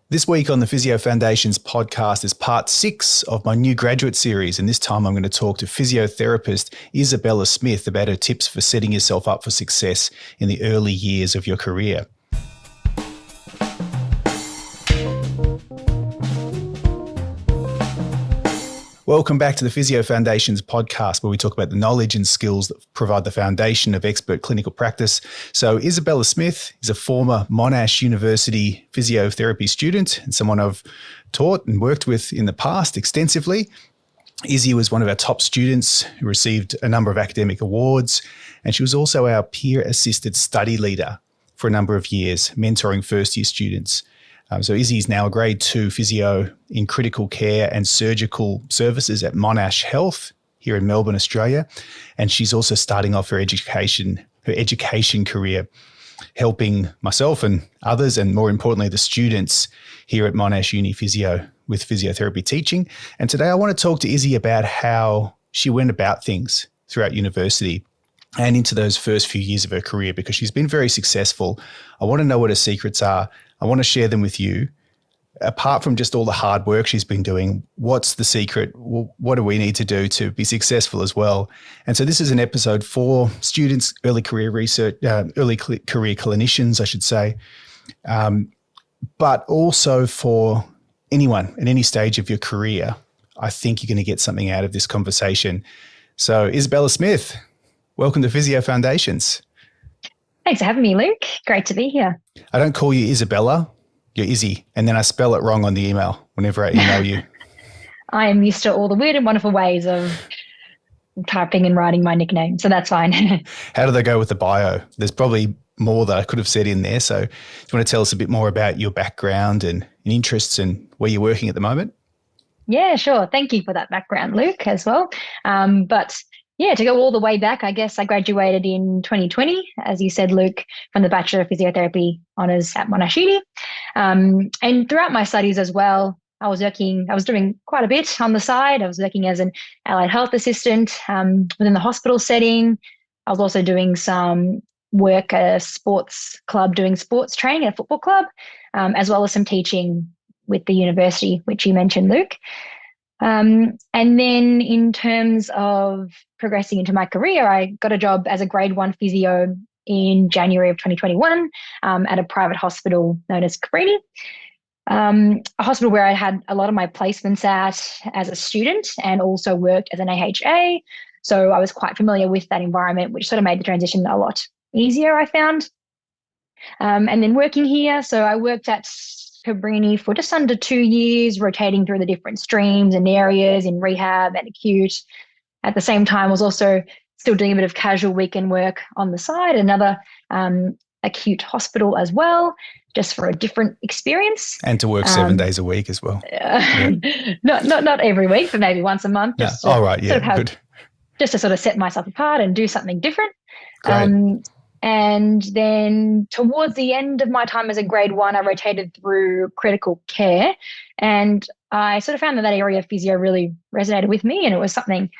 This week on the Physio Foundations podcast is part 6 of my new graduate series, and this time I'm going to talk to physiotherapist Isabella Smith about her tips for setting yourself up for success in the early years of your career. Welcome back to the Physio Foundations podcast, where we talk about the knowledge and skills that provide the foundation of expert clinical practice. So Isabella Smith is a former Monash University Physiotherapy student and someone I've taught and worked with in the past extensively. Issie was one of our top students who received a number of academic awards, and she was also our peer-assisted study leader for a number of years, mentoring first-year students. So Issie is now a grade 2 physio in critical care and surgical services at Monash Health here in Melbourne, Australia. And she's also starting off her education career, helping myself and others, and more importantly, the students here at Monash Uni Physio with physiotherapy teaching. And today I want to talk to Issie about how she went about things throughout university and into those first few years of her career, because she's been very successful. I want to know what her secrets are. I want to share them with you. Apart from just all the hard work she's been doing, what's the secret? What do we need to do to be successful as well? And so this is an episode for students, early career clinicians, I should say, but also for anyone at any stage of your career. I think you're going to get something out of this conversation. So Isabella Smith, welcome to Physio Foundations. Thanks for having me, Luke. Great to be here. I don't call you Isabella, you're Issie, and then I spell it wrong on the email whenever I email you. I am used to all the weird and wonderful ways of typing and writing my nickname, so that's fine. How do they go with the bio? There's probably more that I could have said in there. So do you want to tell us a bit more about your background and interests and where you're working at the moment? Yeah, sure. Thank you for that background, Luke, as well. Yeah, to go all the way back, I guess I graduated in 2020, as you said, Luke, from the Bachelor of Physiotherapy honours at Monash Uni. And throughout my studies as well, I was doing quite a bit on the side. I was working as an allied health assistant within the hospital setting. I was also doing some work at a sports club, doing sports training at a football club, as well as some teaching with the university, which you mentioned, Luke. And then in terms of progressing into my career, I got a job as a grade 1 physio in January of 2021 at a private hospital known as Cabrini, a hospital where I had a lot of my placements at as a student and also worked as an AHA. So I was quite familiar with that environment, which sort of made the transition a lot easier, I found. And then working here, so I worked at Cabrini for just under 2 years, rotating through the different streams and areas in rehab and acute. At the same time, I was also still doing a bit of casual weekend work on the side, another acute hospital as well, just for a different experience. And to work 7 days a week as well. Yeah. Not every week, but maybe once a month. Good. Just to sort of set myself apart and do something different. Great. And then towards the end of my time as a grade 1, I rotated through critical care, and I sort of found that area of physio really resonated with me, and it was something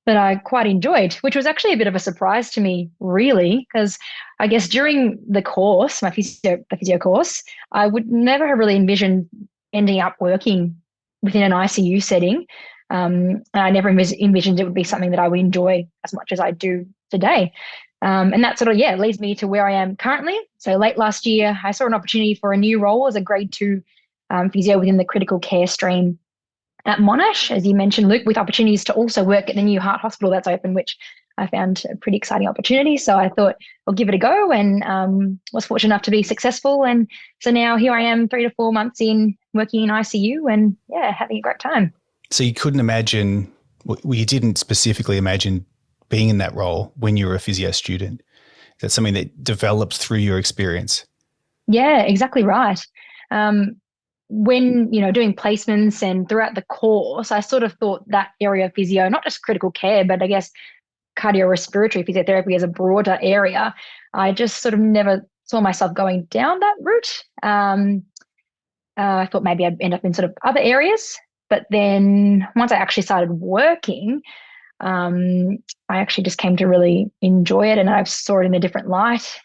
that I quite enjoyed, which was actually a bit of a surprise to me, really, because I guess during the course, the physio course, I would never have really envisioned ending up working within an ICU setting. And I never envisioned it would be something that I would enjoy as much as I do today. And that sort of, leads me to where I am currently. So late last year, I saw an opportunity for a new role as a grade 2 physio within the critical care stream at Monash, as you mentioned, Luke, with opportunities to also work at the new heart hospital that's open, which I found a pretty exciting opportunity. So I thought I'll give it a go, and was fortunate enough to be successful. And so now here I am 3 to 4 months in, working in ICU and having a great time. So you couldn't imagine, you didn't specifically imagine being in that role when you were a physio student? Is that something that developed through your experience? Yeah, exactly right. When, doing placements and throughout the course, I sort of thought that area of physio, not just critical care, but I guess cardiorespiratory physiotherapy as a broader area, I just sort of never saw myself going down that route. I thought maybe I'd end up in sort of other areas. But then once I actually started working, I actually just came to really enjoy it, and I saw it in a different light.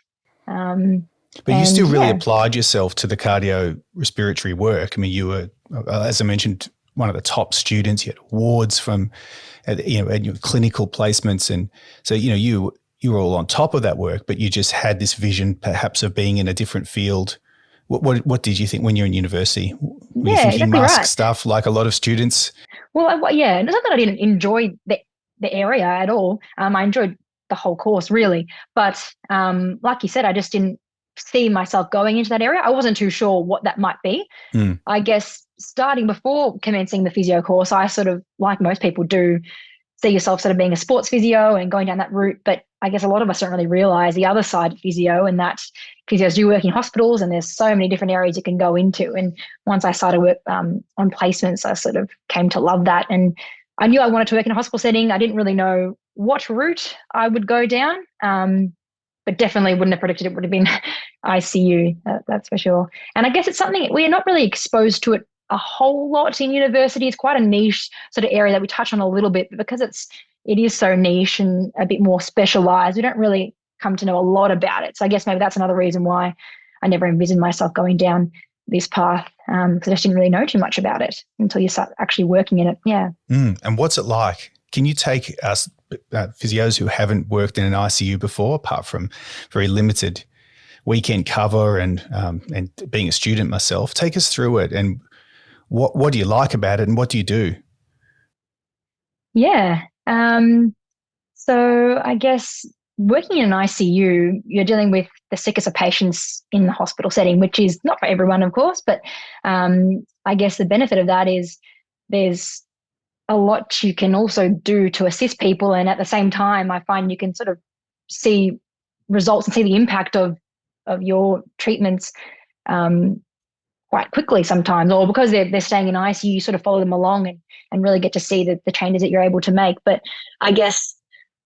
But you still really applied yourself to the cardiorespiratory work. I mean, you were, as I mentioned, one of the top students. You had awards from, and your clinical placements, and so you were all on top of that work. But you just had this vision, perhaps, of being in a different field. What did you think when you're in university? Were you thinking exactly mask right. stuff like a lot of students? Well, yeah, it's not that I didn't enjoy the area at all. I enjoyed the whole course really, but like you said, I just didn't see myself going into that area. I wasn't too sure what that might be. Mm. I guess starting before commencing the physio course, I sort of, like most people do, see yourself sort of being a sports physio and going down that route. But I guess a lot of us don't really realize the other side of physio, and that physios do work in hospitals, and there's so many different areas you can go into. And once I started work on placements, I sort of came to love that. And I knew I wanted to work in a hospital setting. I didn't really know what route I would go down, but definitely wouldn't have predicted it would have been ICU, that's for sure. And I guess it's something we're not really exposed to it a whole lot in university. It's quite a niche sort of area that we touch on a little bit, but because it is so niche and a bit more specialized, we don't really come to know a lot about it. So I guess maybe that's another reason why I never envisioned myself going down this path, because I just didn't really know too much about it until you start actually working in it. Yeah. And what's it like? Can you take us physios who haven't worked in an ICU before, apart from very limited weekend cover and being a student myself, take us through it, and what do you like about it, and what do you do? Yeah. So I guess working in an ICU, you're dealing with the sickest of patients in the hospital setting, which is not for everyone, of course, but I guess the benefit of that is there's a lot you can also do to assist people. And at the same time, I find you can sort of see results and see the impact of your treatments quite quickly sometimes, or because they're staying in ICU, you sort of follow them along and really get to see the changes that you're able to make. But I guess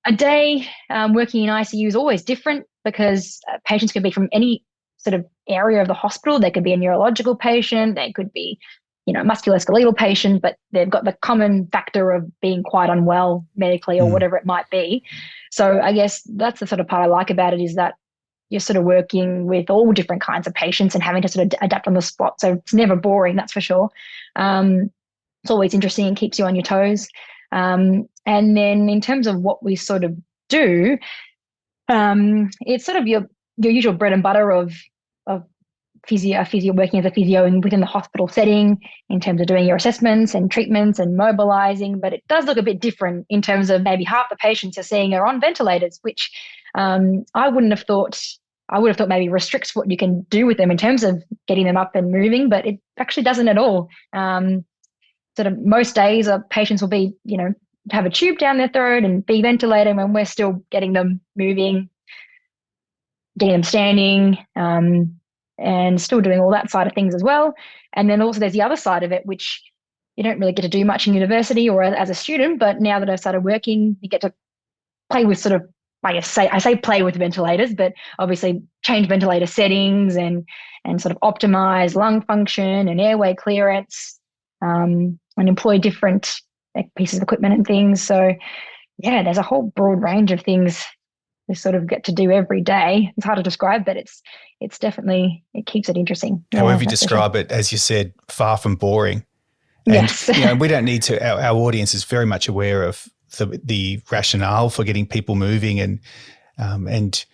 a day working in ICU is always different, because patients can be from any sort of area of the hospital. They could be a neurological patient, they could be, musculoskeletal patient, but they've got the common factor of being quite unwell medically or whatever it might be. So I guess that's the sort of part I like about it, is that you're sort of working with all different kinds of patients and having to sort of adapt on the spot. So it's never boring, that's for sure. It's always interesting and keeps you on your toes. And then in terms of what we sort of do, it's sort of your usual bread and butter of physio working as a physio and within the hospital setting, in terms of doing your assessments and treatments and mobilizing. But it does look a bit different in terms of maybe half the patients you're seeing are on ventilators, which I would have thought maybe restricts what you can do with them in terms of getting them up and moving, but it actually doesn't at all. Sort of most days patients will be, have a tube down their throat and be ventilated, when we're still getting them moving, getting them standing, and still doing all that side of things as well. And then also there's the other side of it, which you don't really get to do much in university or as a student, but now that I've started working, you get to play with sort of, I say play with ventilators, but obviously change ventilator settings and sort of optimize lung function and airway clearance, and employ different pieces of equipment and things. So yeah, there's a whole broad range of things we sort of get to do every day. It's hard to describe, but it's definitely, it keeps it interesting. However you describe it, as you said, far from boring. And, yes. We don't need to, our audience is very much aware of the rationale for getting people moving and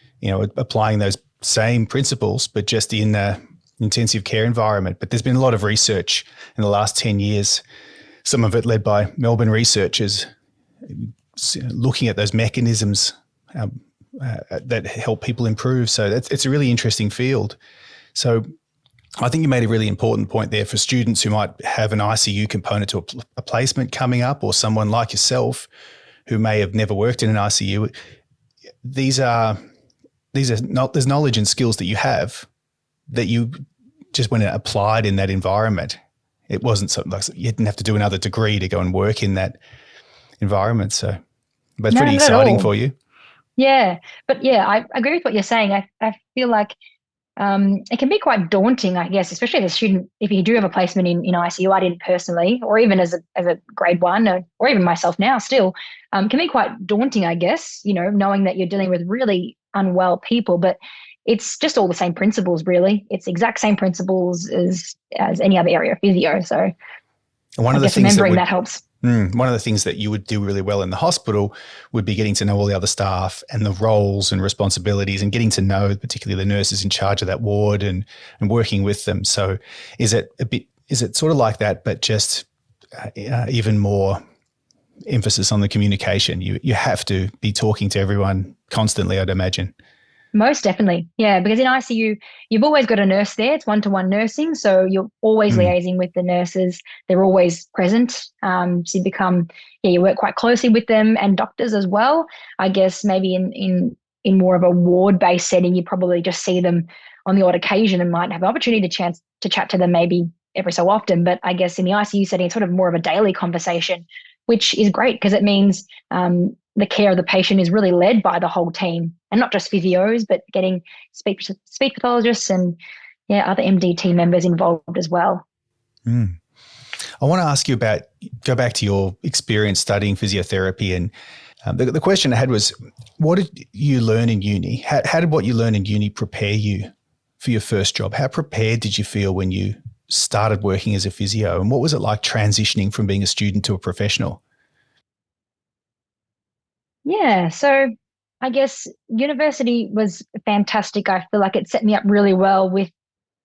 applying those same principles, but just in a intensive care environment. But there's been a lot of research in the last 10 years, some of it led by Melbourne researchers, looking at those mechanisms that help people improve. So it's a really interesting field. So I think you made a really important point there for students who might have an ICU component to a placement coming up, or someone like yourself who may have never worked in an ICU. There's knowledge and skills that you have that you just when it applied in that environment, it wasn't something like you didn't have to do another degree to go and work in that environment. So, but it's pretty exciting for you. Yeah, but yeah, I agree with what you're saying. I feel like it can be quite daunting, I guess, especially as a student, if you do have a placement in ICU. I didn't personally, or even as a grade one, or even myself now still, can be quite daunting, I guess, knowing that you're dealing with really unwell people. But it's just all the same principles, really. It's exact same principles as any other area of physio. So one I of the guess things remembering that helps. One of the things that you would do really well in the hospital would be getting to know all the other staff and the roles and responsibilities, and getting to know particularly the nurses in charge of that ward and working with them. So is it sort of like that, but just even more emphasis on the communication? You have to be talking to everyone constantly, I'd imagine. Most definitely. Yeah, because in ICU, you've always got a nurse there. It's one-to-one nursing. So you're always liaising with the nurses. They're always present. So you work quite closely with them, and doctors as well. I guess maybe in more of a ward-based setting, you probably just see them on the odd occasion and might have an opportunity to chat to them maybe every so often. But I guess in the ICU setting, it's sort of more of a daily conversation, which is great because it means the care of the patient is really led by the whole team, and not just physios, but getting speech pathologists and other MDT members involved as well. I want to ask you go back to your experience studying physiotherapy, and the question I had was, what did you learn in uni? How did what you learned in uni prepare you for your first job? How prepared did you feel when you started working as a physio, and what was it like transitioning from being a student to a professional? Yeah, so I guess university was fantastic. I feel like it set me up really well with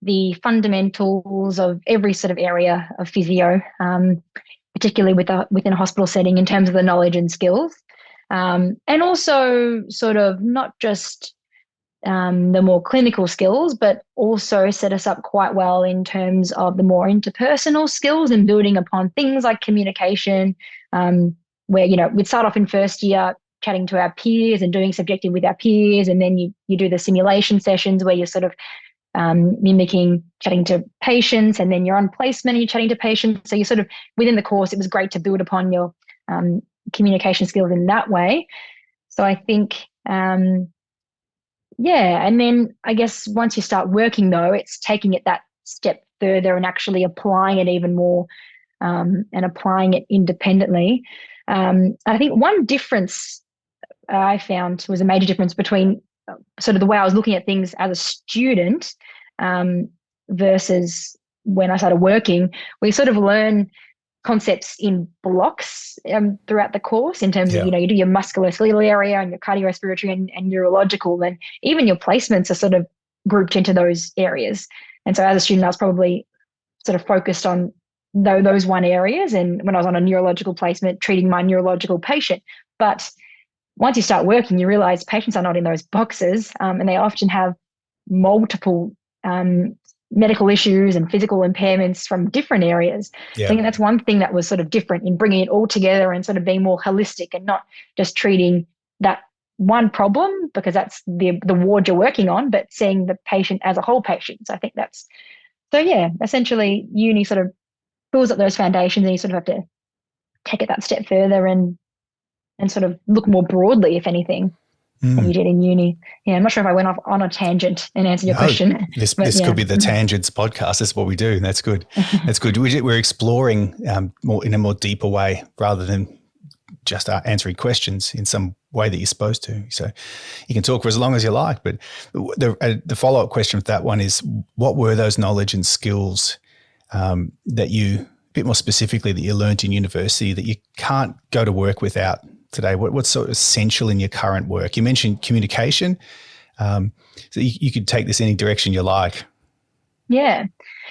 the fundamentals of every sort of area of physio, particularly within a hospital setting in terms of the knowledge and skills. And also sort of not just the more clinical skills, but also set us up quite well in terms of the more interpersonal skills and building upon things like communication, where, we'd start off in first year chatting to our peers and doing subjective with our peers. And then you do the simulation sessions where you're sort of mimicking chatting to patients, and then you're on placement and you're chatting to patients. So you sort of, within the course, it was great to build upon your communication skills in that way. So I think, and then I guess once you start working though, it's taking it that step further and actually applying it even more, and applying it independently. I think one difference I found was a major difference between sort of the way I was looking at things as a student versus when I started working. We sort of learn concepts in blocks throughout the course in terms of, you do your musculoskeletal area and your cardiorespiratory and neurological, and even your placements are sort of grouped into those areas. And so as a student, I was probably sort of focused on those one areas. And when I was on a neurological placement, treating my neurological patient. But once you start working, you realize patients are not in those boxes, and they often have multiple medical issues and physical impairments from different areas. Yeah. So I think that's one thing that was sort of different in bringing it all together and sort of being more holistic and not just treating that one problem because that's the ward you're working on, but seeing the patient as a whole patient. So I think essentially uni sort of builds up those foundations, and you sort of have to take it that step further and sort of look more broadly, if anything, than you did in uni. Yeah, I'm not sure if I went off on a tangent and answered your question. This could be the Tangents podcast. That's what we do. And that's good. That's good. We're exploring more in a more deeper way rather than just answering questions in some way that you're supposed to. So you can talk for as long as you like. But the follow-up question with that one is, what were those knowledge and skills that you, a bit more specifically, that you learned in university that you can't go to work without today? What's sort of essential in your current work? You mentioned communication. So you could take this any direction you like. Yeah.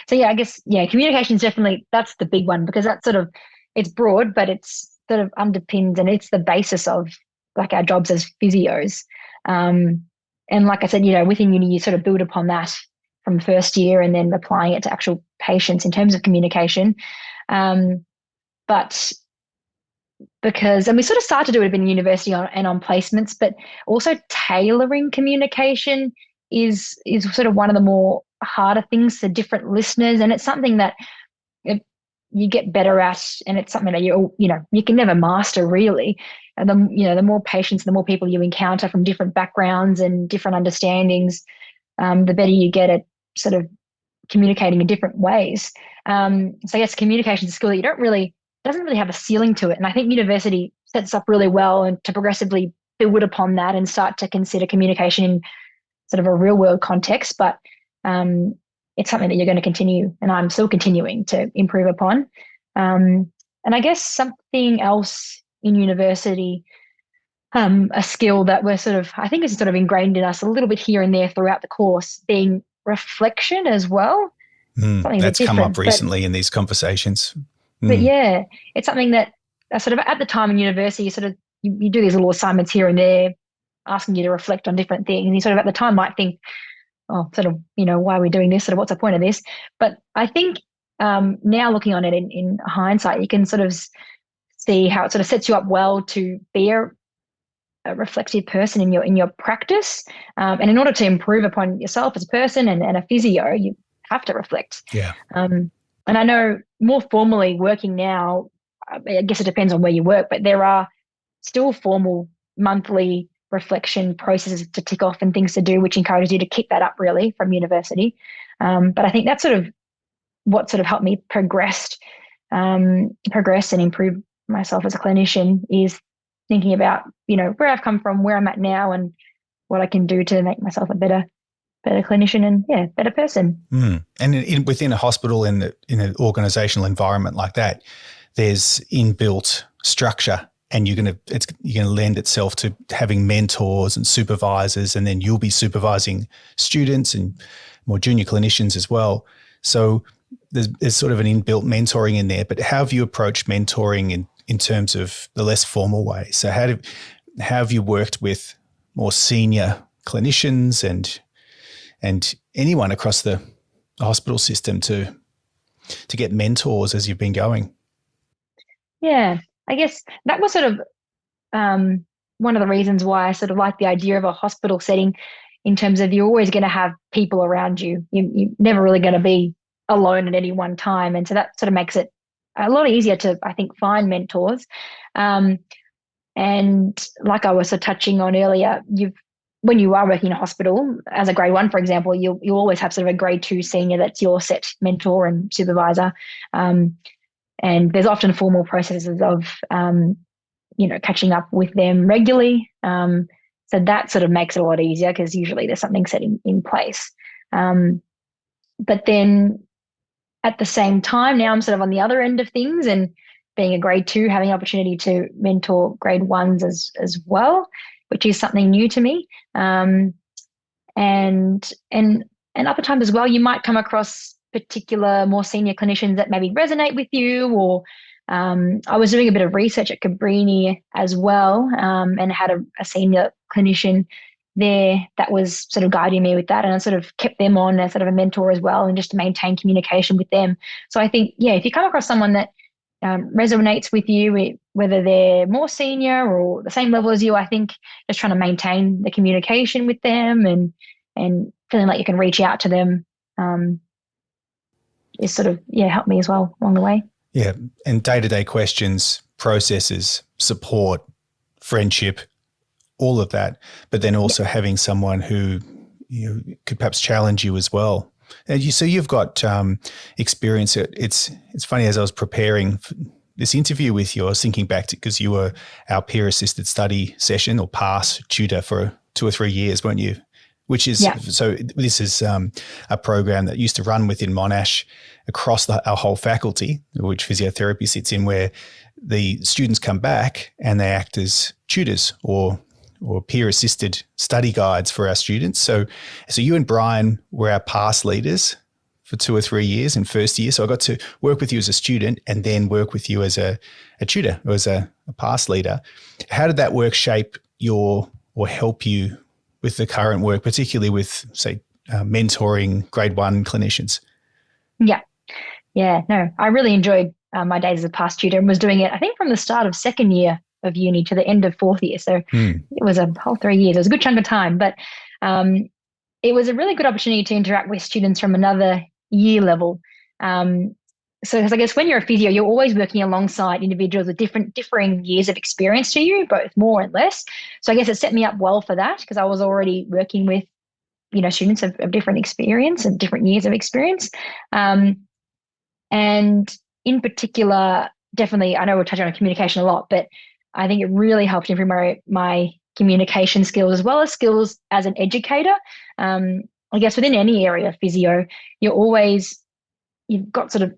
So I guess, communication is definitely, that's the big one, because that's sort of, it's broad, but it's sort of underpinned, and it's the basis of like our jobs as physios. And like I said, within uni, you sort of build upon that from first year and then applying it to actual patients in terms of communication. But because, and we sort of started to do it in university and on placements, but also tailoring communication is sort of one of the more harder things for different listeners. And it's something that you get better at, and it's something that you can never master really. And the more patients, the more people you encounter from different backgrounds and different understandings, the better you get at sort of communicating in different ways. So yes, communication is a skill that doesn't really have a ceiling to it. And I think university sets up really well and to progressively build upon that and start to consider communication in sort of a real world context, but it's something that you're going to continue, and I'm still continuing to improve upon. And I guess something else in university, a skill that we're I think is sort of ingrained in us a little bit here and there throughout the course, being reflection as well. Something a bit That's come up different, recently in these conversations. but yeah, it's something that sort of at the time in university, you do these little assignments here and there, asking you to reflect on different things. And you sort of at the time might think, oh, why are we doing this? Sort of what's the point of this? But I think now looking on it in hindsight, you can sort of see how it sort of sets you up well to be a reflective person in your practice. And in order to improve upon yourself as a person and a physio, you have to reflect. Yeah. And I know more formally working now, I guess it depends on where you work, but there are still formal monthly reflection processes to tick off and things to do, which encourages you to keep that up really from university. But I think that's sort of what sort of helped me progress and improve myself as a clinician, is thinking about, where I've come from, where I'm at now, and what I can do to make myself a better clinician and better person. And within a hospital, in an organizational environment like that, there's inbuilt structure, and you're going to lend itself to having mentors and supervisors, and then you'll be supervising students and more junior clinicians as well. So there's sort of an inbuilt mentoring in there. But how have you approached mentoring in terms of the less formal way? So how have you worked with more senior clinicians and anyone across the hospital system to get mentors as you've been going? Yeah, I guess that was sort of one of the reasons why I sort of like the idea of a hospital setting, in terms of you're always going to have people around you. You're never really going to be alone at any one time. And so that sort of makes it a lot easier to, I think, find mentors. And like I was sort of touching on earlier, when you are working in a hospital as a grade 1, for example, you'll always have sort of a grade 2 senior that's your set mentor and supervisor. And there's often formal processes of, catching up with them regularly. So that sort of makes it a lot easier, because usually there's something set in place. But then at the same time, now I'm sort of on the other end of things, and being a grade 2, having the opportunity to mentor grade 1s as well, which is something new to me. And other times as well, you might come across particular more senior clinicians that maybe resonate with you, or I was doing a bit of research at Cabrini as well, and had a senior clinician there that was sort of guiding me with that, and I sort of kept them on as sort of a mentor as well, and just to maintain communication with them. So I think, if you come across someone that resonates with you, whether they're more senior or the same level as you, I think just trying to maintain the communication with them and feeling like you can reach out to them is sort of, helped me as well along the way. Yeah. And day-to-day questions, processes, support, friendship, all of that, but then also having someone who could perhaps challenge you as well. And you've got experience. It's funny, as I was preparing for this interview with you, I was thinking back to, because you were our peer-assisted study session or PASS tutor for 2 or 3 years, weren't you? Which is, so this is a program that used to run within Monash across our whole faculty, which physiotherapy sits in, where the students come back and they act as tutors or peer-assisted study guides for our students. So you and Brian were our PASS leaders for 2 or 3 years in first year. So I got to work with you as a student and then work with you as a tutor or as a PASS leader. How did that work shape or help you with the current work, particularly with, say, mentoring grade 1 clinicians? Yeah, no, I really enjoyed my days as a PASS tutor, and was doing it, I think, from the start of second year of uni to the end of 4th year. So it was a whole 3 years. It was a good chunk of time, but it was a really good opportunity to interact with students from another year level. So, because I guess when you're a physio, you're always working alongside individuals with differing years of experience to you, both more and less. So I guess it set me up well for that, because I was already working with, students of different experience and different years of experience. And in particular, definitely, I know we're touching on communication a lot, but I think it really helped improve my communication skills, as well as skills as an educator. I guess within any area of physio, you've got sort of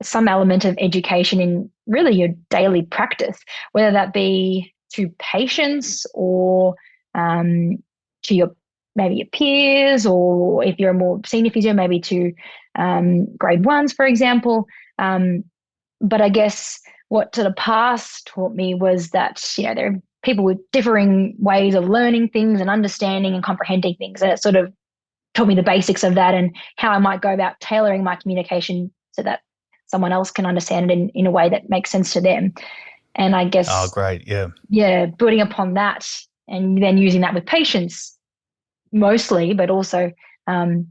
some element of education in really your daily practice, whether that be to patients or to maybe your peers, or if you're a more senior physio, maybe to grade ones, for example. But I guess what sort of past taught me was that, there are people with differing ways of learning things and understanding and comprehending things. And it sort of taught me the basics of that and how I might go about tailoring my communication so that someone else can understand it in a way that makes sense to them. And I guess, Oh, great. Yeah. Yeah, building upon that and then using that with patients mostly, but also, other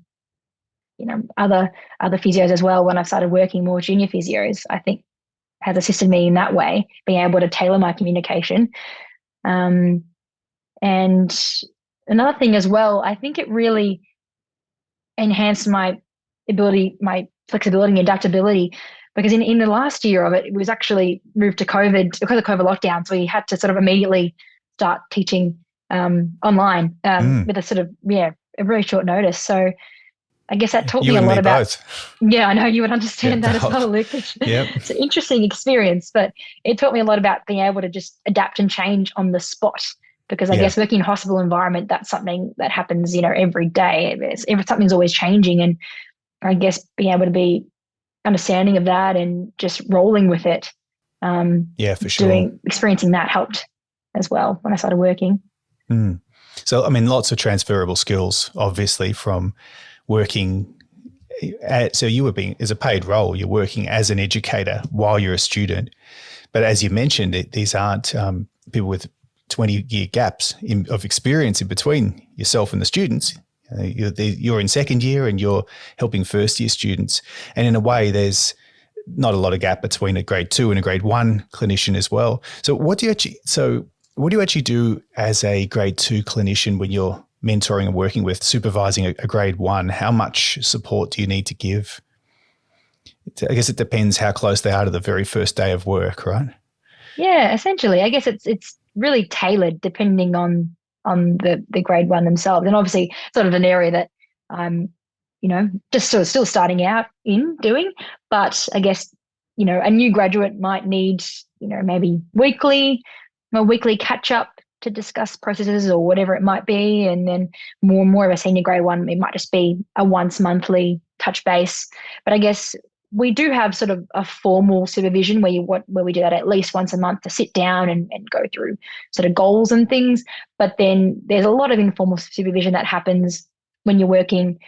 physios as well. When I've started working more junior physios, I think has assisted me in that way, being able to tailor my communication. And another thing as well, I think it really enhanced my flexibility and adaptability, because in the last year of it, it was actually moved to COVID because of COVID lockdown. So we had to sort of immediately start teaching online with a very short notice. So I guess that taught me a lot about both. Yeah, I know you would understand that as well, Luke. It's an interesting experience, but it taught me a lot about being able to just adapt and change on the spot. Because I guess working in a hospital environment, that's something that happens, every day. Something's always changing, and I guess being able to be understanding of that and just rolling with it. For sure. Experiencing that helped as well when I started working. So, I mean, lots of transferable skills, obviously, from working so you were being, as a paid role, you're working as an educator while you're a student. But as you mentioned, these aren't people with 20-year gaps of experience in between yourself and the students. You're in second year and you're helping first year students. And in a way, there's not a lot of gap between a grade 2 and a grade 1 clinician as well. So what do you actually do as a grade 2 clinician when you're mentoring and working with, supervising a grade 1? How much support do you need to give? I guess it depends how close they are to the very first day of work, right? Yeah, essentially. I guess it's really tailored depending on the grade 1 themselves. And obviously sort of an area that I'm, just sort of still starting out in doing. But I guess, a new graduate might need, maybe weekly catch up to discuss processes or whatever it might be. And then more of a senior grade 1, it might just be a once monthly touch base. But I guess we do have sort of a formal supervision where we do that at least once a month to sit down and go through sort of goals and things. But then there's a lot of informal supervision that happens when you're working,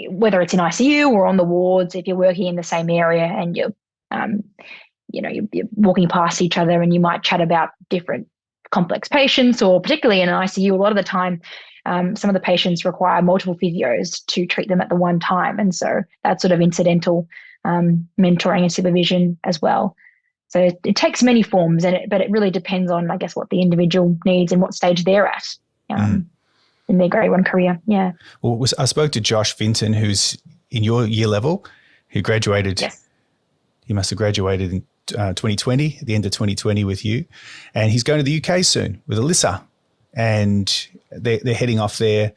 whether it's in ICU or on the wards, if you're working in the same area and you're walking past each other and you might chat about different complex patients, or particularly in an ICU, a lot of the time, some of the patients require multiple physios to treat them at the one time. And so that's sort of incidental mentoring and supervision as well. So it takes many forms, but it really depends on, I guess, what the individual needs and what stage they're at in their grade 1 career. Yeah. Well, I spoke to Josh Vinton, who's in your year level, who graduated. Yes. He must have graduated in 2020, at the end of 2020 with you. And he's going to the UK soon with Alyssa. And they're heading off there,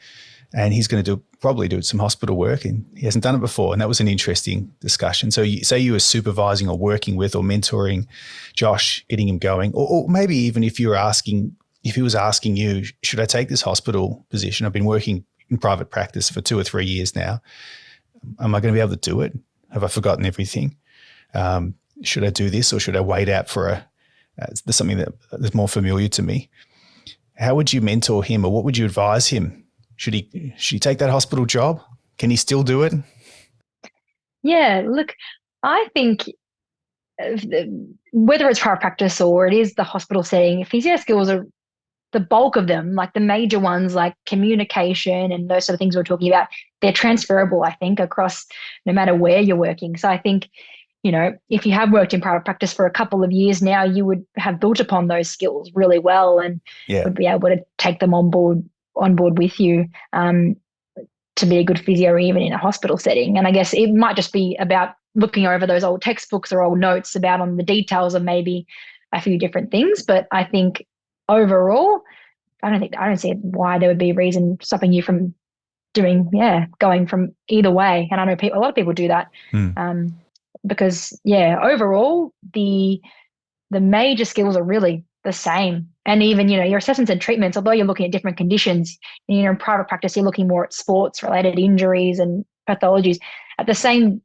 and he's going to probably do some hospital work, and he hasn't done it before. And that was an interesting discussion. So you say you were supervising or working with or mentoring Josh, getting him going, or maybe even if he was asking you, should I take this hospital position? I've been working in private practice for 2 or 3 years now. Am I going to be able to do it? Have I forgotten everything? Should I do this, or should I wait out for something that is more familiar to me? How would you mentor him, or what would you advise him? Should he take that hospital job? Can he still do it? Yeah, look, I think whether it's private practice or it is the hospital setting, physio skills are the bulk of them, like the major ones like communication and those sort of things we're talking about, they're transferable, I think, across no matter where you're working. So I think, if you have worked in private practice for a couple of years now, you would have built upon those skills really well and would be able to take them on board with you to be a good physio even in a hospital setting. And I guess it might just be about looking over those old textbooks or old notes on the details of maybe a few different things. But I think overall, I don't see why there would be a reason stopping you from going from either way. And I know a lot of people do that. Mm. Because overall the major skills are really the same. And even, your assessments and treatments, although you're looking at different conditions, in private practice, you're looking more at sports related injuries and pathologies. At the same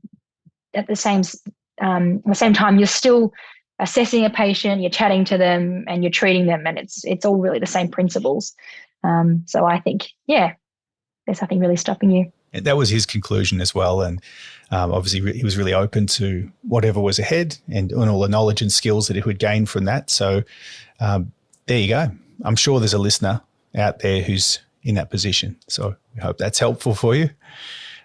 time, you're still assessing a patient, you're chatting to them and you're treating them, and it's all really the same principles. So I think, there's nothing really stopping you. And that was his conclusion as well. And obviously he was really open to whatever was ahead and all the knowledge and skills that he would gain from that. So there you go. I'm sure there's a listener out there who's in that position. So we hope that's helpful for you.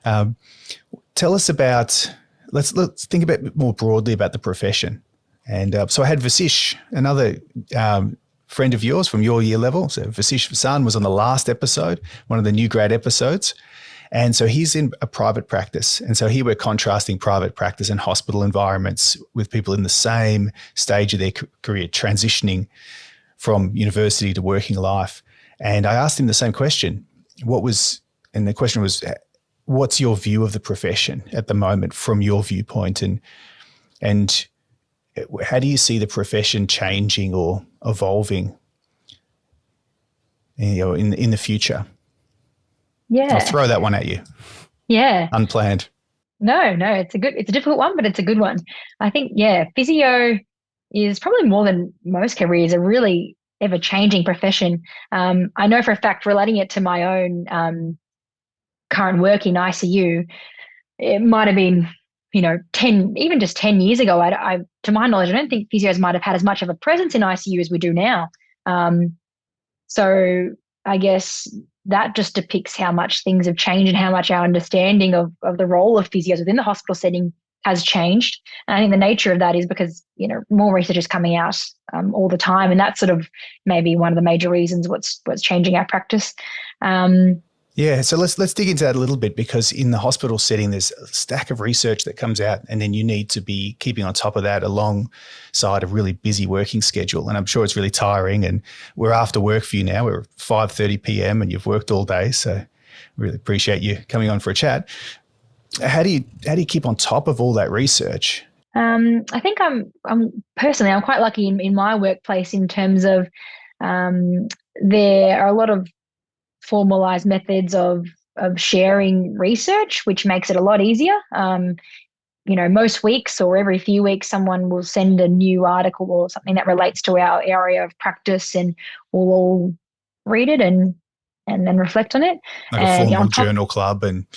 Tell us about, let's think a bit more broadly about the profession. And so I had Vasish, another friend of yours from your year level. So Vasish Vasan was on the last episode, one of the new grad episodes. And so he's in a private practice. And so here we're contrasting private practice and hospital environments with people in the same stage of their career, transitioning from university to working life. And I asked him the same question. And the question was, what's your view of the profession at the moment from your viewpoint? And how do you see the profession changing or evolving, in the future? Yeah. I'll throw that one at you. Yeah. Unplanned. No, it's a difficult one, but it's a good one. I think, physio is probably more than most careers a really ever changing profession. I know for a fact, relating it to my own current work in ICU, it might have been, 10 years ago. I to my knowledge, I don't think physios might have had as much of a presence in ICU as we do now. So I guess that just depicts how much things have changed and how much our understanding of the role of physios within the hospital setting has changed. And I think the nature of that is because, more research is coming out all the time. And that's sort of maybe one of the major reasons what's changing our practice. Yeah, so let's dig into that a little bit, because in the hospital setting, there's a stack of research that comes out, and then you need to be keeping on top of that alongside a really busy working schedule. And I'm sure it's really tiring, and we're after work for you now. We're 5:30 p.m. and you've worked all day, so really appreciate you coming on for a chat. How do you keep on top of all that research? I think I'm quite lucky in my workplace in terms of there are a lot of formalized methods of sharing research, which makes it a lot easier. Most weeks or every few weeks, someone will send a new article or something that relates to our area of practice, and we'll all read it and then reflect on it. Like a formal journal club and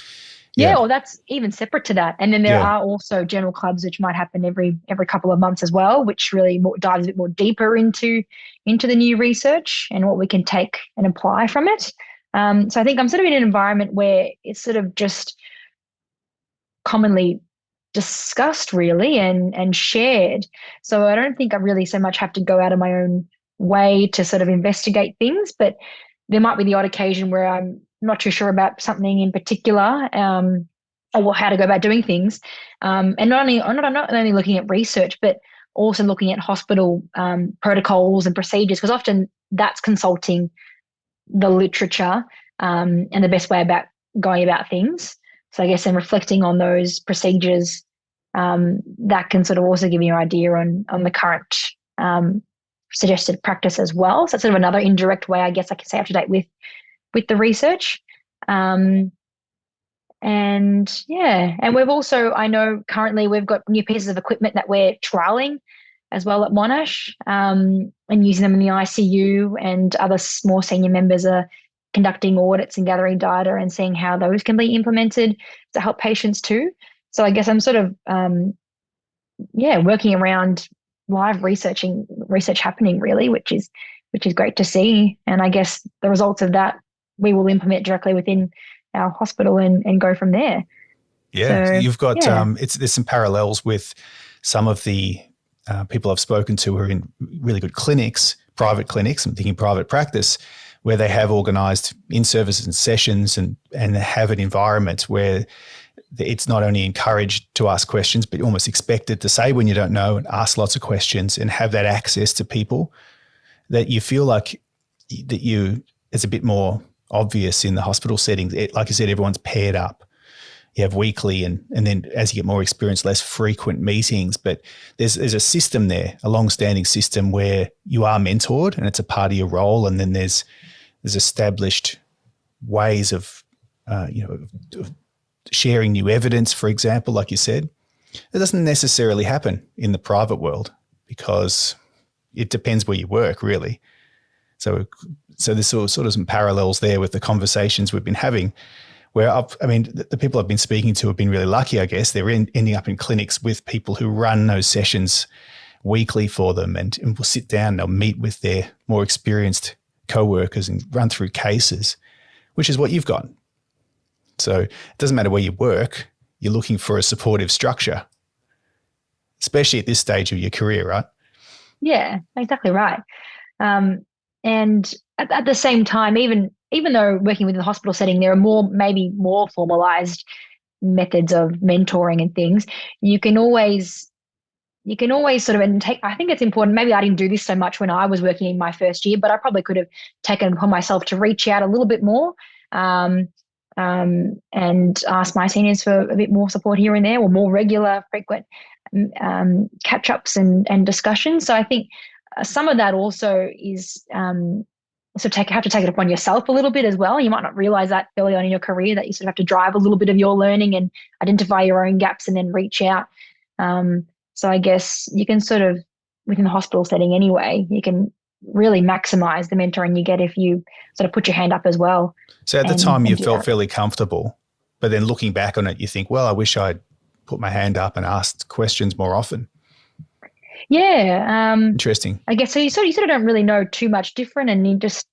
or that's even separate to that. And then there are also journal clubs which might happen every couple of months as well, which really dives a bit more deeper into the new research and what we can take and apply from it. So I think I'm sort of in an environment where it's sort of just commonly discussed really and shared. So I don't think I really so much have to go out of my own way to sort of investigate things, but there might be the odd occasion where I'm not too sure about something in particular, or how to go about doing things. And I'm not only looking at research, but also looking at hospital protocols and procedures, because often that's consulting the literature and the best way about going about things. So I guess then reflecting on those procedures, that can sort of also give you an idea on the current suggested practice as well. So that's sort of another indirect way, I guess I can stay up to date with the research. And we've also, I know currently we've got new pieces of equipment that we're trialing as well at Monash, and using them in the ICU, and other more senior members are conducting audits and gathering data and seeing how those can be implemented to help patients too. So I guess I'm sort of, working around live research happening really, which is great to see. And I guess the results of that we will implement directly within our hospital and go from there. Yeah, so you've got there's some parallels with some of the people I've spoken to who are in really good clinics, private clinics. I'm thinking private practice, where they have organised in-services and sessions and have an environment where it's not only encouraged to ask questions, but almost expected to say when you don't know and ask lots of questions and have that access to people, that you feel like that it's a bit more obvious in the hospital settings. Like I said, everyone's paired up. You have weekly and then as you get more experience, less frequent meetings. But there's a system there, a long-standing system where you are mentored and it's a part of your role. And then there's established ways of sharing new evidence, for example, like you said. It doesn't necessarily happen in the private world because it depends where you work, really. So there's sort of some parallels there with the conversations we've been having where, the people I've been speaking to have been really lucky, I guess. They're ending up in clinics with people who run those sessions weekly for them and will sit down and they'll meet with their more experienced co-workers and run through cases, which is what you've got. So it doesn't matter where you work, you're looking for a supportive structure, especially at this stage of your career, right? Yeah, exactly right. And at the same time, even though working within the hospital setting, there are maybe more formalized methods of mentoring and things, you can always sort of, and take, I think it's important, maybe I didn't do this so much when I was working in my first year, but I probably could have taken upon myself to reach out a little bit more and ask my seniors for a bit more support here and there, or more regular, frequent catch-ups and discussions. So I think some of that also is have to take it upon yourself a little bit as well. You might not realize that early on in your career that you sort of have to drive a little bit of your learning and identify your own gaps and then reach out. So I guess you can sort of, within the hospital setting anyway, you can really maximize the mentoring you get if you sort of put your hand up as well. So at the time you felt fairly comfortable, but then looking back on it, you think, well, I wish I'd put my hand up and asked questions more often. Yeah. Interesting. I guess so. You sort of don't really know too much different, and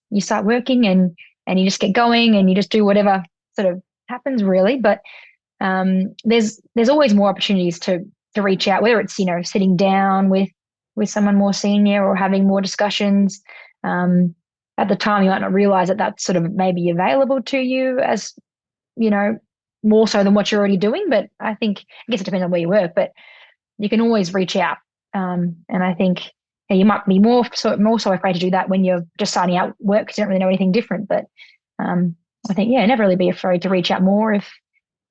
you start working and you just get going and you just do whatever sort of happens, really. But there's always more opportunities to reach out, whether it's sitting down with someone more senior or having more discussions. At the time, you might not realize that that's sort of maybe available to you as more so than what you're already doing. But I guess it depends on where you work, but you can always reach out. And I think you might be more so afraid to do that when you're just starting out work because you don't really know anything different. But I think, never really be afraid to reach out more if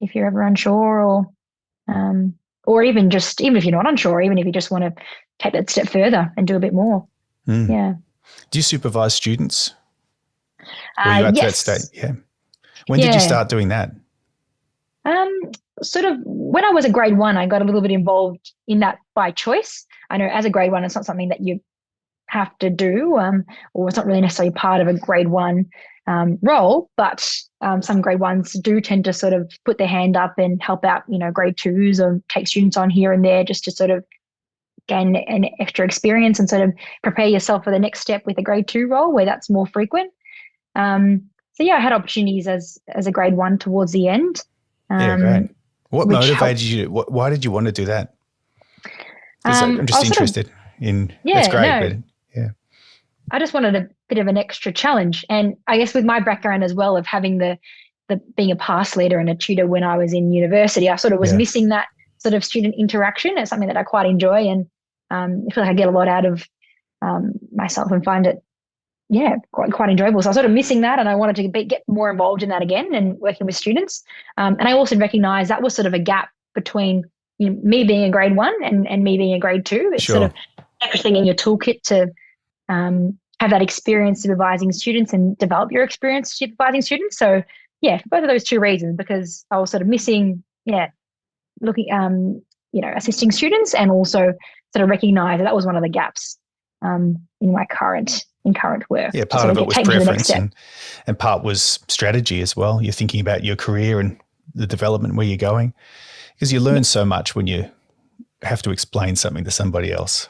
you're ever unsure, or even if you're not unsure, even if you just want to take that step further and do a bit more. Yeah. Do you supervise students? Were you at that state? Yeah. When did you start doing that? Sort of when I was a grade 1, I got a little bit involved in that by choice. I know as a grade 1, it's not something that you have to do, or it's not really necessarily part of a grade 1 role, but some grade 1s do tend to sort of put their hand up and help out, grade 2s, or take students on here and there just to sort of gain an extra experience and sort of prepare yourself for the next step with a grade 2 role where that's more frequent. So I had opportunities as a grade 1 towards the end. Yeah, great. What motivated you? Why did you want to do that? I'm just interested in. That's great. No. But yeah, I just wanted a bit of an extra challenge, and I guess with my background as well of having the being a past leader and a tutor when I was in university, I sort of was missing that sort of student interaction. It's something that I quite enjoy, and I feel like I get a lot out of myself and find it quite enjoyable. So I was sort of missing that, and I wanted to get more involved in that again and working with students. And I also recognized that was sort of a gap between me being a grade 1 and me being a grade 2. It's sort of everything in your toolkit to have that experience supervising students and develop your experience supervising students. So for both of those two reasons, because I was sort of missing, looking, assisting students, and also sort of recognize that was one of the gaps in my current work. Yeah, part of it was preference and part was strategy as well. You're thinking about your career and the development where you're going, because you learn so much when you have to explain something to somebody else.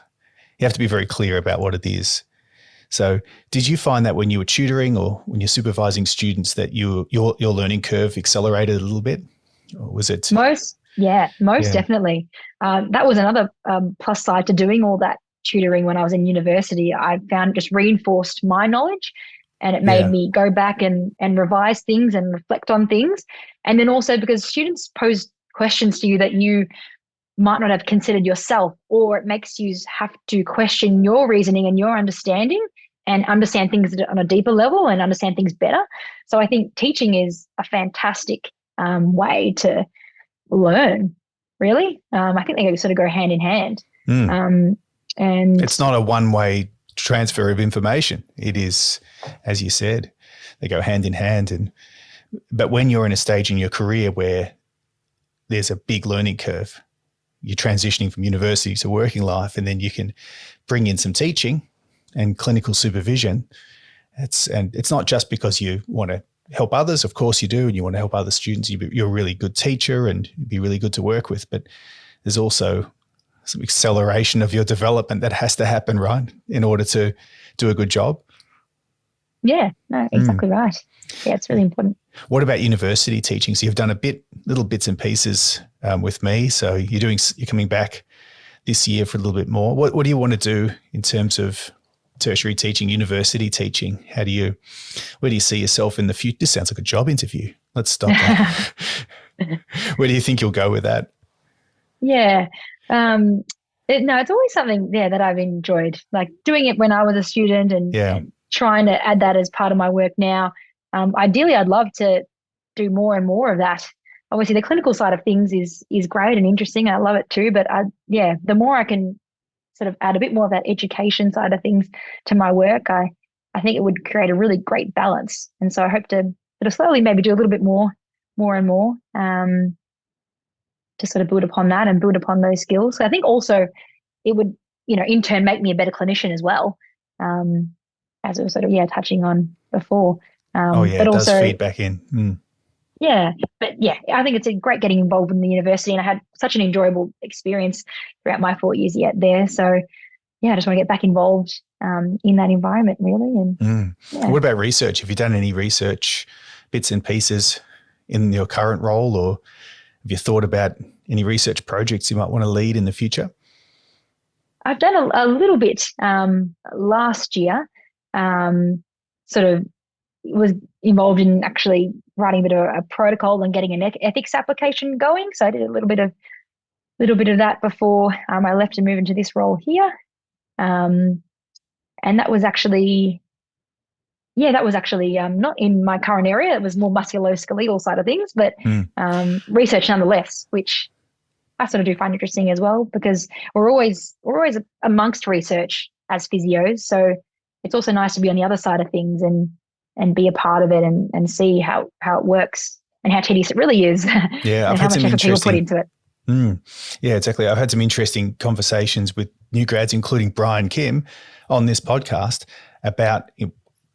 You have to be very clear about what it is. So did you find that when you were tutoring or when you're supervising students that your learning curve accelerated a little bit? Or was it? Most definitely. That was another plus side to doing all that tutoring when I was in university. I found it just reinforced my knowledge, and it made me go back and revise things and reflect on things. And then also because students pose questions to you that you might not have considered yourself, or it makes you have to question your reasoning and your understanding. and understand things on a deeper level and understand things better. So I think teaching is a fantastic way to learn, really. I think they sort of go hand in hand. And it's not a one-way transfer of information. It is, as you said, they go hand in hand. But when you're in a stage in your career where there's a big learning curve, you're transitioning from university to working life, and then you can bring in some teaching and clinical supervision. It's not just because you want to help others. Of course you do, and you want to help other students. You're a really good teacher and you'd be really good to work with, but there's also some acceleration of your development that has to happen, right, in order to do a good job. Yeah, no, exactly right. Yeah, it's really important. What about university teaching? So you've done little bits and pieces with me. So you're coming back this year for a little bit more. What do you want to do in terms of tertiary teaching, university teaching? Where do you see yourself in the future? This sounds like a job interview. Let's stop that. Where do you think you'll go with that? Yeah. It's always something that I've enjoyed, like doing it when I was a student and trying to add that as part of my work now. Ideally, I'd love to do more and more of that. Obviously, the clinical side of things is great and interesting. I love it too. But the more I can sort of add a bit more of that education side of things to my work, I think it would create a really great balance. And so I hope to slowly maybe do a little bit more and more to sort of build upon that and build upon those skills. So I think also it would, in turn make me a better clinician as well, as I was sort of, touching on before. But it also does feed back in. Yeah, but I think it's great getting involved in the university, and I had such an enjoyable experience throughout my 4 years yet there. So, I just want to get back involved in that environment, really. And What about research? Have you done any research bits and pieces in your current role, or have you thought about any research projects you might want to lead in the future? I've done a little bit last year. Sort of was involved in actually writing a bit of a protocol and getting an ethics application going. So I did a little bit of that before I left to move into this role here. And that was actually not in my current area. It was more musculoskeletal side of things, but research nonetheless, which I sort of do find interesting as well, because we're always amongst research as physios. So it's also nice to be on the other side of things and be a part of it and see how it works and how tedious it really is. Yeah, and how much effort people put into it. Yeah, exactly. I've had some interesting conversations with new grads, including Brian Kim, on this podcast about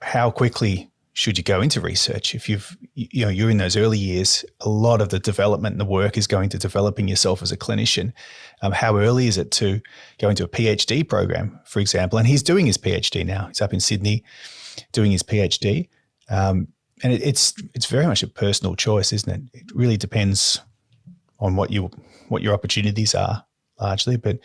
how quickly should you go into research. If you're in those early years, a lot of the development and the work is going to developing yourself as a clinician. How early is it to go into a PhD program, for example? And he's doing his PhD now. He's up in Sydney doing his PhD. And it's very much a personal choice, isn't it? It really depends on what your opportunities are largely. But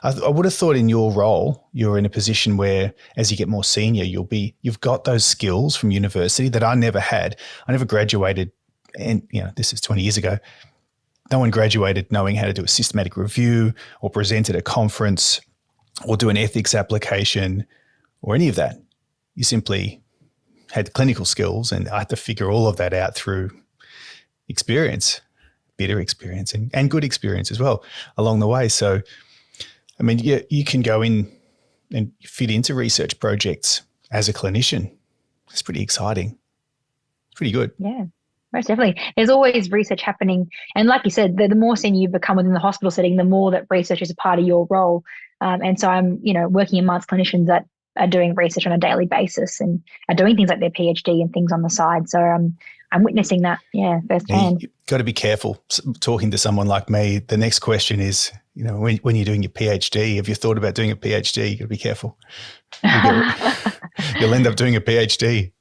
I would have thought in your role, you're in a position where as you get more senior, you've got those skills from university that I never had. I never graduated, and this is 20 years ago. No one graduated knowing how to do a systematic review or present at a conference or do an ethics application or any of that. You simply had clinical skills, and I had to figure all of that out through experience, bitter experience and good experience as well along the way. So, I mean, you can go in and fit into research projects as a clinician. It's pretty exciting. It's pretty good. Yeah, most definitely. There's always research happening. And like you said, the more senior you become within the hospital setting, the more that research is a part of your role. And so I'm, working amongst clinicians that are doing research on a daily basis and are doing things like their PhD and things on the side. So I'm witnessing that, firsthand. You've got to be careful talking to someone like me. The next question is, when you're doing your PhD, have you thought about doing a PhD? You've got to be careful. You'll end up doing a PhD.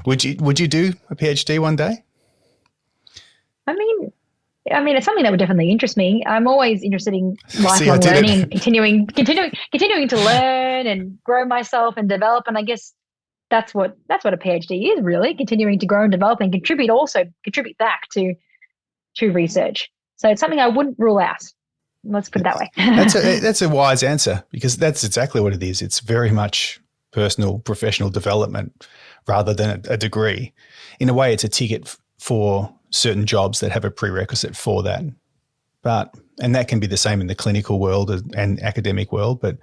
Would you do a PhD one day? I mean, it's something that would definitely interest me. I'm always interested in lifelong learning, continuing to learn and grow myself and develop. And I guess that's what a PhD is, really, continuing to grow and develop and contribute back to research. So it's something I wouldn't rule out. Let's put it that way. That's a wise answer, because that's exactly what it is. It's very much personal professional development rather than a degree. In a way, it's a ticket for certain jobs that have a prerequisite for that. And that can be the same in the clinical world and academic world, but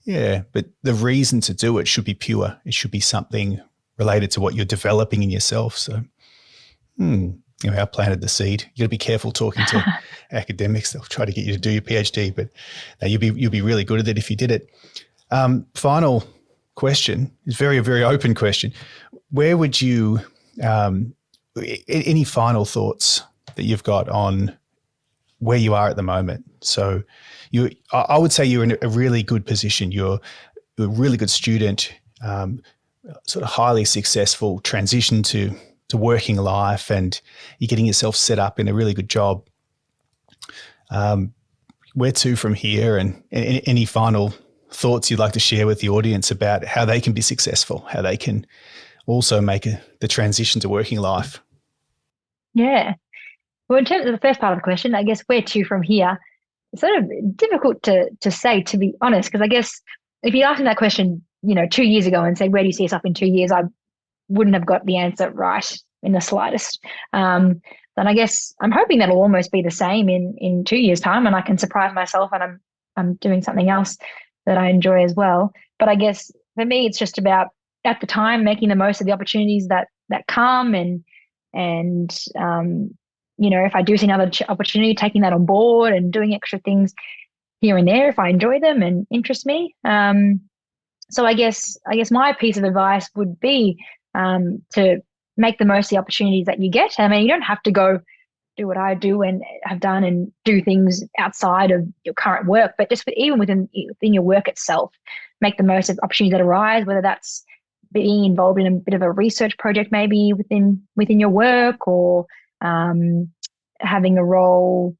the reason to do it should be pure. It should be something related to what you're developing in yourself. So, I planted the seed. You got to be careful talking to academics. They'll try to get you to do your PhD, but you'll be really good at it if you did it. Final question is very, very open question. Where would you, any final thoughts that you've got on where you are at the moment? So I would say you're in a really good position. You're a really good student, sort of highly successful, transition to working life, and you're getting yourself set up in a really good job. Where to from here, and any final thoughts you'd like to share with the audience about how they can be successful, how they can also make the transition to working life? Yeah. Well, in terms of the first part of the question, I guess where to from here, it's sort of difficult to say, to be honest, because I guess if you asked me that question, 2 years ago and said, where do you see yourself in 2 years? I wouldn't have got the answer right in the slightest. Then I guess I'm hoping that'll almost be the same in 2 years' time, and I can surprise myself and I'm doing something else that I enjoy as well. But I guess for me, it's just about at the time making the most of the opportunities that come, and if I do see another opportunity, taking that on board and doing extra things here and there if I enjoy them and interest me. So I guess my piece of advice would be to make the most of the opportunities that you get. I mean, you don't have to go do what I do and have done and do things outside of your current work, but just even within your work itself, make the most of opportunities that arise, whether that's being involved in a bit of a research project maybe within your work, or having a role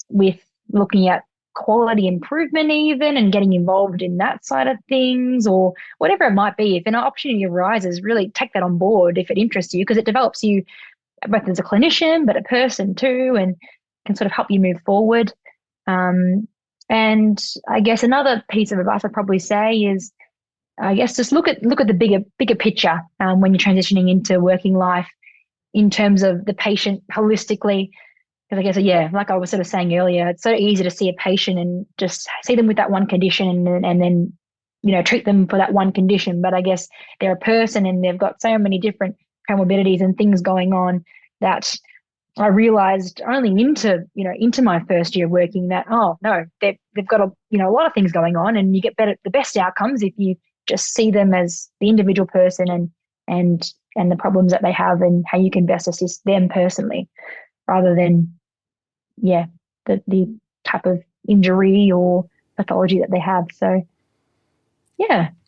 with looking at quality improvement even, and getting involved in that side of things, or whatever it might be. If an opportunity arises, really take that on board if it interests you, because it develops you both as a clinician but a person too, and can sort of help you move forward. And I guess another piece of advice I'd probably say is, I guess, just look at the bigger picture when you're transitioning into working life, in terms of the patient holistically. Because I guess, like I was sort of saying earlier, it's so easy to see a patient and just see them with that one condition and then, treat them for that one condition. But I guess they're a person and they've got so many different comorbidities and things going on that I realized only into my first year working that, oh no, they've got a lot of things going on, and you get the best outcomes if you just see them as the individual person and the problems that they have and how you can best assist them personally, rather than the type of injury or pathology that they have. So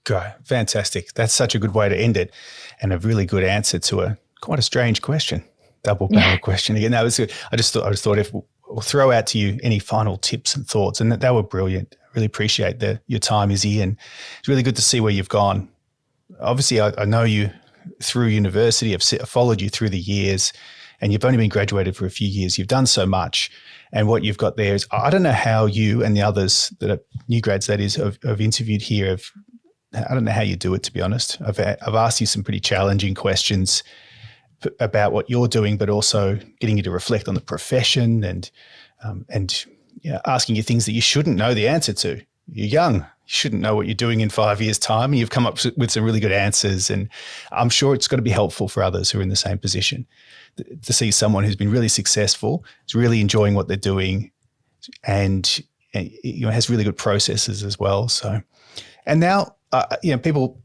Great. Fantastic. That's such a good way to end it, and a really good answer to quite a strange question. Double barrel question again. That was good. I just thought if we'll throw out to you any final tips and thoughts, and that were brilliant. I really appreciate your time, Issie, and it's really good to see where you've gone. Obviously, I know you through university. I've followed you through the years, and you've only been graduated for a few years. You've done so much, and what you've got there is, I don't know how you and the others that are new grads, that is, have interviewed here. I don't know how you do it, to be honest. I've asked you some pretty challenging questions about what you're doing, but also getting you to reflect on the profession and asking you things that you shouldn't know the answer to. You're young. You shouldn't know what you're doing in 5 years' time. And you've come up with some really good answers. And I'm sure it's going to be helpful for others who are in the same position to see someone who's been really successful, is really enjoying what they're doing, and has really good processes as well. So, and now, people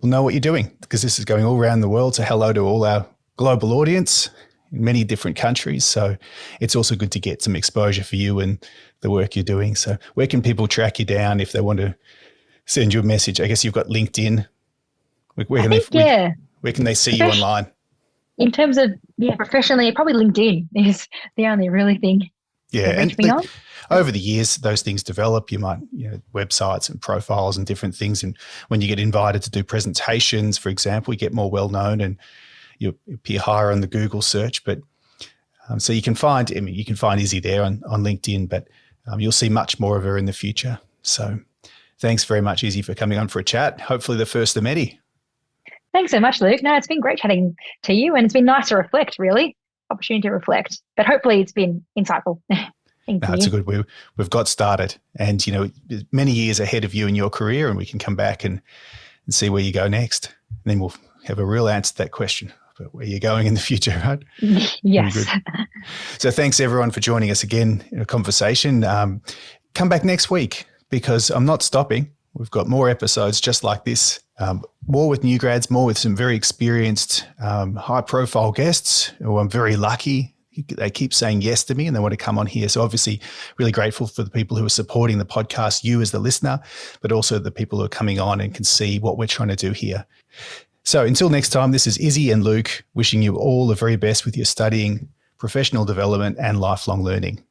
know what you're doing, because this is going all around the world. So hello to all our global audience in many different countries. So it's also good to get some exposure for you and the work you're doing. So where can people track you down if they want to send you a message? I guess you've got LinkedIn. Where can they see you online? In terms of, professionally, probably LinkedIn is the only really thing to reach me on. Over the years, those things develop. You might, websites and profiles and different things. And when you get invited to do presentations, for example, you get more well-known and you appear higher on the Google search. But so you can find Issie there on LinkedIn, but you'll see much more of her in the future. So Thanks very much, Issie, for coming on for a chat. Hopefully the first of many. Thanks so much, Luke. No, it's been great chatting to you, and it's been nice to reflect, really. Opportunity to reflect. But hopefully it's been insightful. Thank you. It's a good, we've got started, and, many years ahead of you in your career, and we can come back and see where you go next. And then we'll have a real answer to that question about where you're going in the future, right? Yes. So thanks everyone for joining us again in a conversation. Come back next week, because I'm not stopping. We've got more episodes just like this, more with new grads, more with some very experienced, high-profile guests who I'm very lucky. They keep saying yes to me and they want to come on here. So obviously really grateful for the people who are supporting the podcast, you as the listener, but also the people who are coming on and can see what we're trying to do here. So until next time, this is Issie and Luke wishing you all the very best with your studying, professional development and lifelong learning.